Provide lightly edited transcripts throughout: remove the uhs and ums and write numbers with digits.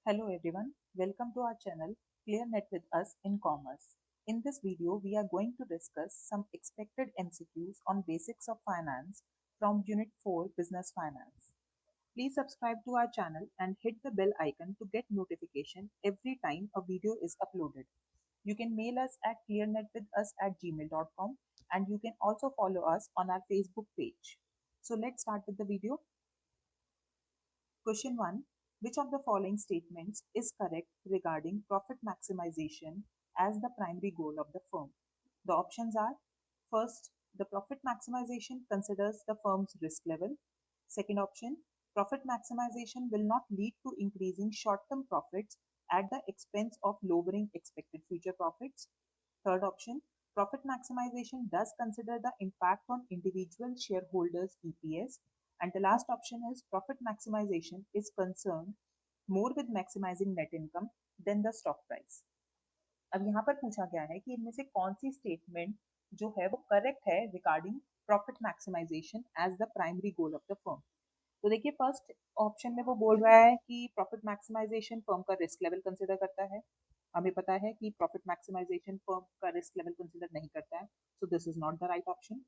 Hello everyone, welcome to our channel ClearNet with us in Commerce. In this video, we are going to discuss some expected MCQs on basics of finance from Unit 4 Business Finance. Please subscribe to our channel and hit the bell icon to get notification every time a video is uploaded. You can mail us at clearnetwithus@gmail.com and you can also follow us on our Facebook page. So let's start with the video. Question 1. Which of the following statements is correct regarding profit maximization as the primary goal of the firm? The options are: first, the profit maximization considers the firm's risk level. Second option, profit maximization will not lead to increasing short-term profits at the expense of lowering expected future profits. Third option, profit maximization does consider the impact on individual shareholders' EPS. And the last option is profit maximization is concerned more with maximizing net income than the stock price. अब यहाँ पर पूछा गया है कि इनमें से कौन सी स्टेटमेंट जो है वो करेक्ट है regarding profit maximization as the primary goal of the firm. तो देखिए फर्स्ट ऑप्शन में वो बोल रहा है कि प्रॉफिट मैक्सिमाइजेशन फर्म का रिस्क लेवल कंसिडर करता है। हमें पता है कि प्रॉफिट मैक्सिमाइजेशन फर्म का रिस्क लेवल कंसिडर नहीं करता है, सो this is not the right option.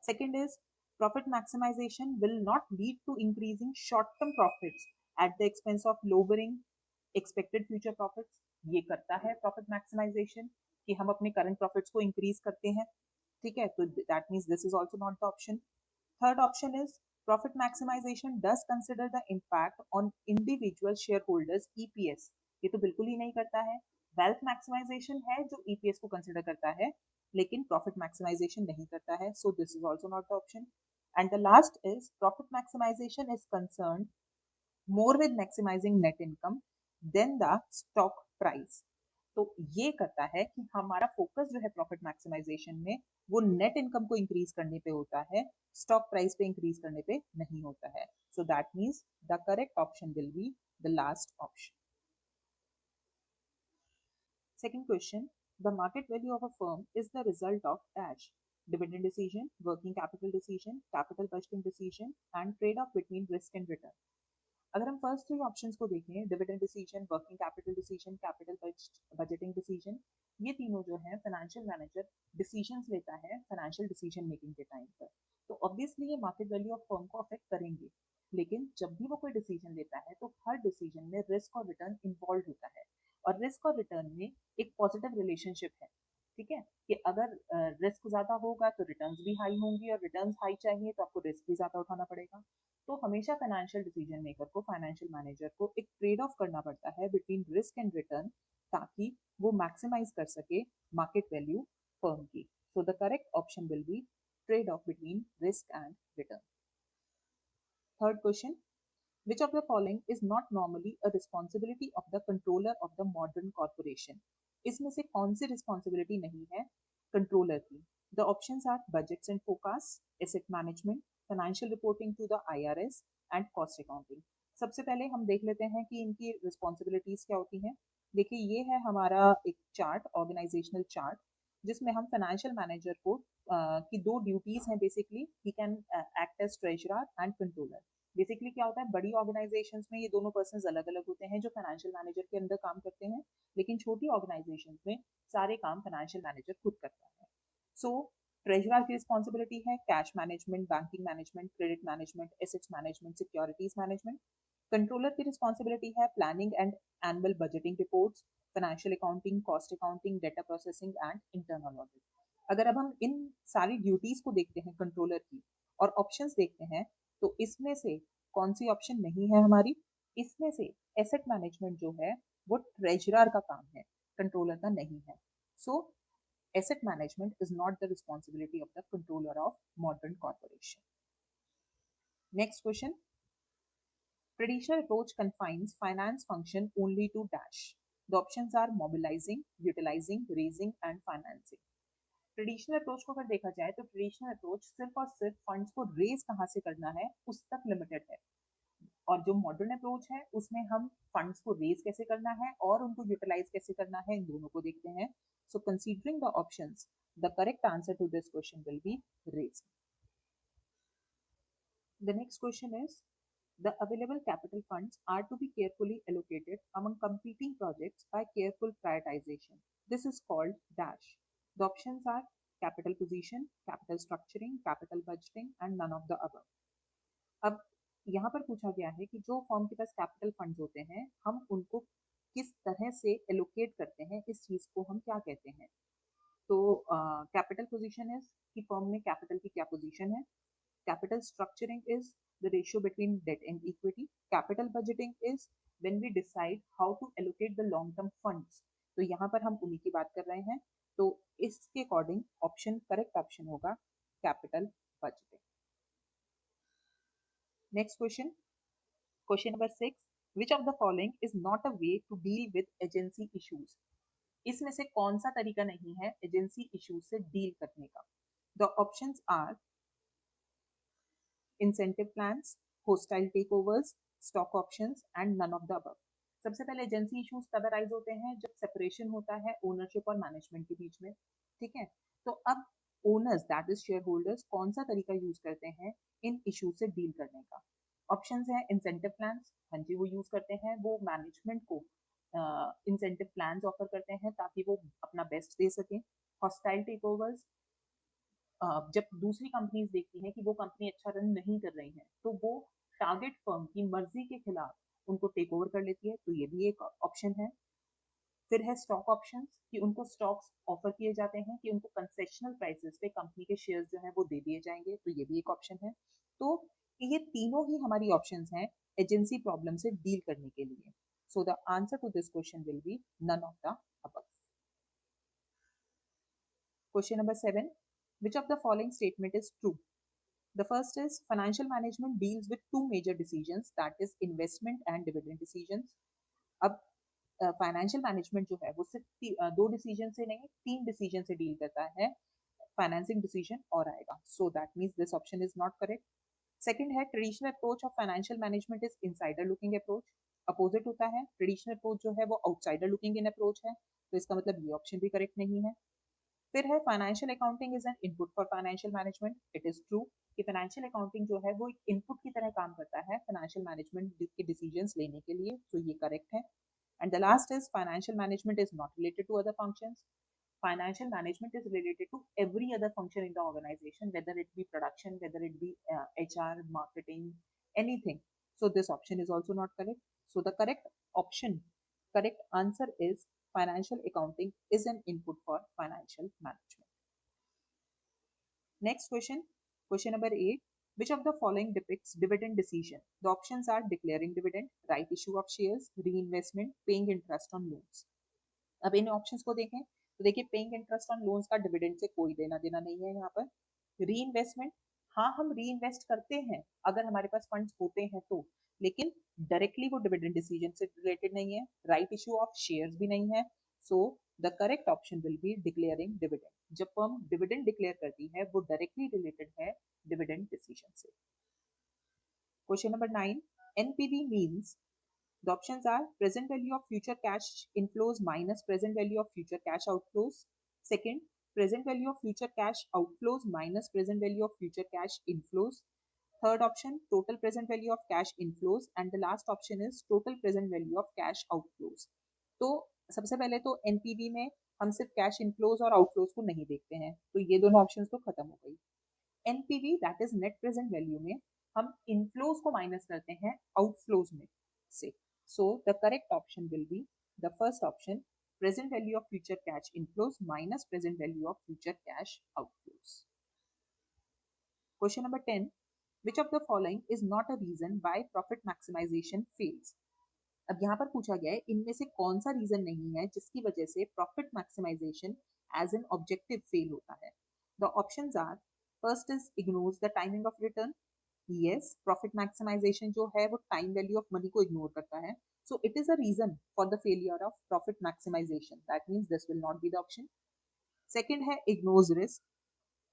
Second is profit maximization will not lead to increasing short-term profits at the expense of lowering expected future profits. ये करता है profit maximization कि हम अपने current profits को increase करते हैं, ठीक है, तो that means this is also not the option. Third option is profit maximization does consider the impact on individual shareholders EPS. ये तो बिल्कुल ही नहीं करता है। Wealth maximization है जो EPS को consider करता है, लेकिन profit maximization नहीं करता है, so this is also not the option. And the last is profit maximization is concerned more with maximizing net income than the stock price. तो ये करता है कि हमारा फोकस जो है प्रॉफिट मैक्सिमाइजेशन में वो नेट इनकम को इंक्रीज करने पे होता है, स्टॉक प्राइस पे इंक्रीज करने पे नहीं होता है। सो that means the correct option will be the last option. Second question, the market value of a firm is the result of dash: dividend decision, working capital decision, capital budgeting decision, and trade-off between risk and return. अगर हम first three options को देखें, dividend decision, working capital decision, capital budgeting decision, ये तीनों जो है financial manager decisions लेता है फाइनेंशियल डिसीजन मेकिंग के टाइम पर। तो ऑब्वियसली ये मार्केट वैल्यू ऑफ फर्म को अफेक्ट करेंगे, लेकिन जब भी वो कोई डिसीजन लेता है तो हर डिसीजन में रिस्क और रिटर्न इन्वॉल्व होता है, और रिस्क और रिटर्न में एक पॉजिटिव रिलेशनशिप है, ठीक है, कि अगर रिस्क ज्यादा होगा तो रिटर्न्स भी हाई होंगी, और रिटर्न्स हाई चाहिए तो आपको रिस्क भी ज्यादा उठाना पड़ेगा। तो हमेशा फाइनेंशियल डिसीजन मेकर को, फाइनेंशियल मैनेजर को एक ट्रेड ऑफ करना पड़ता है बिटवीन रिस्क एंड रिटर्न, ताकि वो मैक्सिमाइज कर सके मार्केट वैल्यू फर्म की। सो the correct option will be trade off between risk and return. Third question, which of the following is not normally a responsibility of the controller of the modern corporation? इसमें से कौन सी responsibility नहीं है controller की? The options are budgets and forecasts, asset management, financial reporting to the IRS and cost accounting. सबसे पहले हम देख लेते हैं कि इनकी रिस्पॉन्सिबिलिटीज क्या होती हैं। देखिए ये है हमारा एक चार्ट, ऑर्गेनाइजेशनल चार्ट, जिसमें हम फाइनेंशियल मैनेजर को की दो ड्यूटीज हैं basically. He can act as treasurer and controller. Basically क्या होता है, बड़ी ऑर्गेनाइजेशंस में ये दोनों पर्सन अलग अलग होते हैं जो फाइनेंशियल मैनेजर के अंदर काम करते हैं, लेकिन छोटी ऑर्गेनाइजेशंस में सारे काम फाइनेंशियल मैनेजर खुद करता है। सो ट्रेजरर की रिस्पॉन्सिबिलिटी है cash management, banking management, credit management, assets management, securities management. Controller की रिस्पॉन्सिबिलिटी है planning and annual budgeting reports, financial accounting, cost accounting, data processing and internal audit. अगर अब हम इन सारी ड्यूटीज को देखते हैं कंट्रोलर की और ऑप्शंस देखते हैं, तो इसमें से कौन सी ऑप्शन नहीं है हमारी? इसमें से एसेट मैनेजमेंट जो है वो ट्रेजरर का काम है, कंट्रोलर का नहीं है। सो asset management is not the responsibility of the controller of modern corporation. Next question, traditional approach confines finance function only to dash. The options are mobilizing, utilizing, raising and financing. Traditional approach को अगर देखा जाए तो traditional approach सिर्फ और सिर्फ funds को raise कहाँ से करना है उस तक लिमिटेड है, और जो मॉडर्न अप्रोच है उसमें हम फंड्स को रेज कैसे करना है और उनको यूटिलाइज कैसे करना है, इन दोनों को देखते हैं। So considering the options, the correct answer to this question will be rays. The next question is, The available capital funds are to be carefully allocated among competing projects by careful prioritization. This is called dash. The options are capital position, capital structuring, capital budgeting and none of the above. अब यहाँ पर पूछा गया है कि जो firm के पास capital funds होते हैं हम उनको किस तरह से एलोकेट करते हैं, इस चीज को हम क्या कहते हैं। तो कैपिटल पोजीशन इज कि फर्म में कैपिटल की क्या पोजीशन है। Capital structuring is the ratio between debt and equity. Capital budgeting is when we decide how to allocate the long term funds. तो यहाँ पर हम उन्हीं की बात कर रहे हैं, तो इसके अकॉर्डिंग ऑप्शन करेक्ट ऑप्शन होगा capital budgeting. Next question, question number 6, which of the following is not a way to deal with agency issues? इसमें से कौन सा तरीका नहीं है एजेंसी इश्यूज से डील करने का। The options are incentive plans, hostile takeovers, stock options and none of the above. सबसे पहले एजेंसी इश्यूज तब अराइज होते हैं जब सेपरेशन होता है ओनरशिप और मैनेजमेंट के बीच में, ठीक है। तो अब owners that is share holders कौन सा तरीका यूज करते हैं इन इश्यूज से डील करने का। ऑप्शंस है इंसेंटिव प्लान्स, हाँ जी वो यूज करते हैं, वो मैनेजमेंट को इंसेंटिव प्लान्स ऑफर करते हैं ताकि वो अपना बेस्ट दे सकें। हॉस्टाइल टेकओवर्स, जब दूसरी कंपनीज देखती हैं कि वो कंपनी अच्छा रन नहीं कर रही है तो वो टारगेट फर्म की मर्जी के खिलाफ उनको टेक ओवर कर लेती है, तो ये भी एक ऑप्शन है। फिर है स्टॉक ऑप्शंस कि उनको स्टॉक्स ऑफर किए जाते हैं कि उनको कंसेशनल प्राइसेस पे कंपनी के शेयर्स जो है वो दे दिए जाएंगे, तो ये भी एक ऑप्शन है। तो ये तीनों ही हमारी ऑप्शंस हैं एजेंसी प्रॉब्लम से डील करने के लिए। So the answer to this question will be none of the above. Question number 7, which of the following statement is true? The first is financial management deals with two major decisions, that is investment and dividend decisions. अब financial management जो है वो सिर्फ दो decision से नहीं तीन decision से डील करता है, फाइनेंसिंग डिसीजन और आएगा, so that means this option is not correct. Second है traditional approach of financial management is insider looking approach, opposite होता है, ट्रेडिशनल अप्रोच जो है वो आउटसाइडर लुकिंग इन अप्रोच है, तो इसका मतलब ये ऑप्शन भी करेक्ट नहीं है। फिर है financial accounting is an input for financial management, it is true कि फाइनेंशियल अकाउंटिंग जो है वो एक इनपुट की तरह काम करता है फाइनेंशियल मैनेजमेंट के डिसीजंस लेने के लिए, तो ये करेक्ट है। And the last is financial management is not related to other functions, financial management is related to every other function in the organization, whether it be production, whether it be HR, marketing, anything. So this option is also not correct. So the correct answer is financial accounting is an input for financial management. Next question, question number 8. Which of the following depicts dividend decision? The options are declaring dividend, right issue of shares, reinvestment, paying interest on loans. अब इन options को देखें तो देखिए paying interest on loans का dividend से कोई देना देना नहीं है यहाँ पर। री इन्वेस्टमेंट, हाँ हम री इन्वेस्ट करते हैं अगर हमारे पास फंड्स होते हैं तो, लेकिन डायरेक्टली वो डिविडेंड डिसीजन से रिलेटेड नहीं है। राइट इशू ऑफ शेयर्स भी नहीं है, सो the correct option will be declaring dividend. जब फर्म डिविडेंड डिक्लेयर करती है वो डायरेक्टली रिलेटेड है डिविडेंड डिसीजन से। Question number 9, NPV means, the options are present value of future cash inflows minus present value of future cash outflows. Second, present value of future cash outflows minus present value of future cash inflows. Third option, total present value of cash inflows. And the last option is total present value of cash outflows. तो सबसे पहले तो NPV में हम सिर्फ cash inflows और outflows को नहीं देखते हैं, तो ये दोनों ऑप्शंस तो खत्म हो गई। NPV that is net present value में हम इनफ्लोज को माइनस करते हैं आउटफ्लोज में से, so the correct option will be the first option, present value of future cash inflows minus present value of future cash outflows. Question number 10, which of the following is not a reason why profit maximization fails? अब यहाँ पर पूछा गया है इनमें से कौन सा रीजन नहीं है जिसकी वजह से profit maximization as an objective fail होता है। The options are, first is ignores the timing of return, yes profit maximization जो है वो टाइम वैल्यू ऑफ मनी को इग्नोर करता है, so it is a reason for the failure of profit maximization, that means this will not be the option. Second है ignores risk,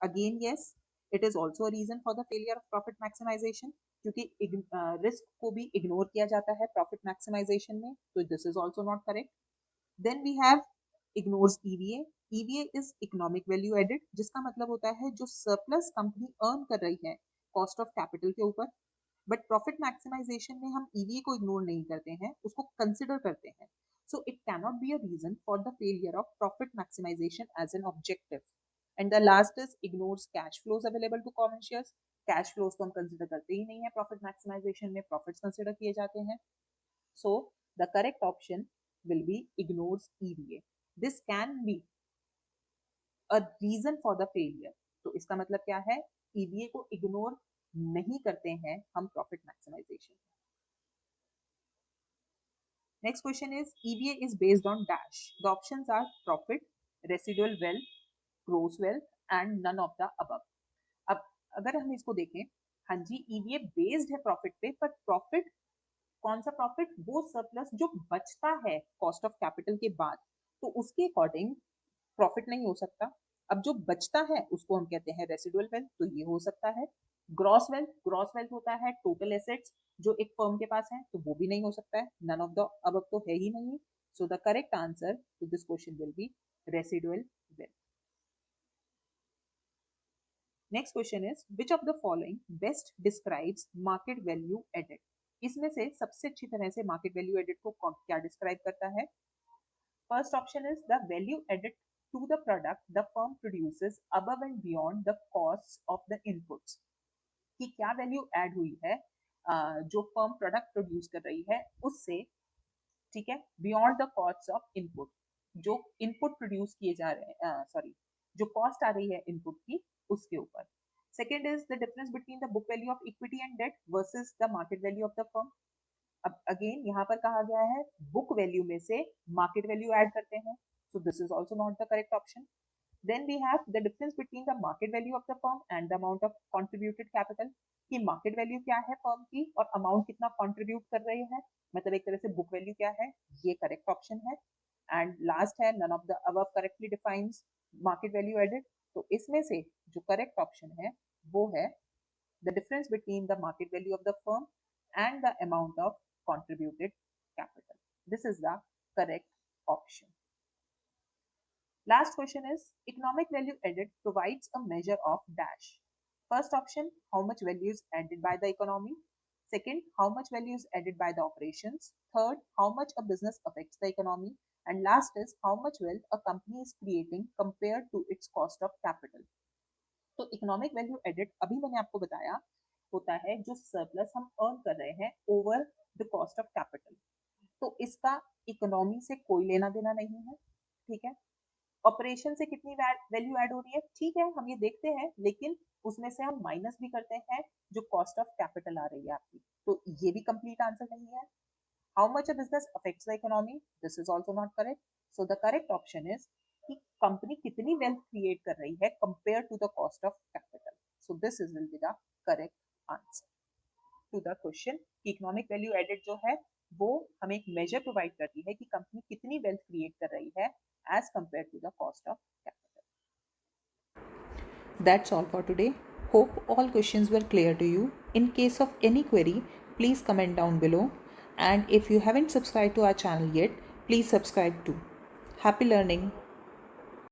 again yes it is also a reason for the failure of profit maximization क्योंकि risk को भी ignore किया जाता है profit maximization में, तो this is also not correct. Then we have ignores EVA, EVA is economic value added, जिसका मतलब होता है जो सरप्लस कंपनी अर्न कर रही है कॉस्ट ऑफ कैपिटल के ऊपर, बट प्रॉफिट मैक्सिमाइजेशन में हम ईवीए को इग्नोर नहीं करते हैं, उसको कंसिडर करते हैं. So it cannot be a reason for the failure of profit maximization as an objective. And the last is ignores cash flows available to common shares. Cash flows को हम consider करते ही नहीं है profit maximization में, profits consider किए जाते हैं. So the correct option will be ignores EVA. This can be a reason for the failure. तो इसका मतलब क्या है? EVA को ignore नहीं करते हैं हम profit maximization. Next question is EVA is based on dash. The options are profit, residual wealth, gross wealth and none of the above. अब अगर हम इसको देखें, हाँ जी EVA बेस्ड है प्रॉफिट पे, पर प्रॉफिट कौन सा प्रॉफिट? वो सरप्लस जो बचता है कॉस्ट ऑफ कैपिटल के बाद, तो उसके अकॉर्डिंग प्रॉफिट नहीं हो सकता. अब जो बचता है उसको हम कहते हैं रेसिडुअल वेल्थ, तो ये हो सकता है. ग्रॉस वेल्थ होता है टोटल एसेट्स जो एक फर्म के पास है, तो वो भी नहीं हो सकता है. नन ऑफ द अबव तो है ही नहीं. So the correct answer to this question will be residual wealth. Next question is which of the following best describes market value added. इसमें से सबसे अच्छी तरह से मार्केट वैल्यू एडेड को क्या डिस्क्राइब करता है? First option is the value added to the product the firm produces above and beyond the costs of the inputs. कि क्या वैल्यू ऐड हुई है जो फर्म प्रोडक्ट प्रोड्यूस कर रही है उससे, ठीक है, beyond the cost of input, जो इनपुट प्रोड्यूस किए जा रहे हैं, जो कॉस्ट आ रही है इनपुट की उसके ऊपर. Second is the difference between the book value of equity and debt versus the market value of the firm. अब अगेन यहाँ पर कहा गया है बुक वैल्यू में से मार्केट वैल्यू ऐड करते हैं, so this is also not the correct option. Then we have the difference between the market value of the firm and the amount of contributed capital. कि market value क्या है firm की और amount कितना contribute कर रहे हैं, मतलब एक तरह से बुक वैल्यू क्या है, ये करेक्ट ऑप्शन है. एंड लास्ट है none of the above correctly defines market value added. तो इसमें से जो करेक्ट ऑप्शन है वो है the difference between the market value of the firm and the amount of contributed capital. This is the correct option. Last question is economic value added provides a measure of dash. First option, how much value is added by the economy. Second, how much value is added by the operations. Third, how much a business affects the economy. And last is how much wealth a company is creating compared to its cost of capital. तो economic value added अभी मैंने आपको बताया होता है जो surplus हम earn कर रहे हैं over the cost of capital. तो इसका इकोनॉमी से कोई लेना देना नहीं है, ठीक है. ऑपरेशन से कितनी वैल्यू ऐड हो रही है, ठीक है, हम ये देखते हैं, लेकिन उसमें से हम माइनस भी करते हैं जो कॉस्ट ऑफ कैपिटल आ रही है आपकी, तो ये भी कंप्लीट आंसर नहीं है. How much a business affects the economy, this is also not correct. So the correct option is कि कंपनी कितनी वेल्थ क्रिएट कर रही है compare to the cost of capital. So this is will be the correct answer to the question. Economic value added जो है वो हमें एक मेजर प्रोवाइड करती है कि कंपनी कितनी वेल्थ क्रिएट कर रही है as compared to the cost of capital. That's all for today. Hope all questions were clear to you. In case of any query, please comment down below. And if you haven't subscribed to our channel yet, please subscribe too. Happy learning.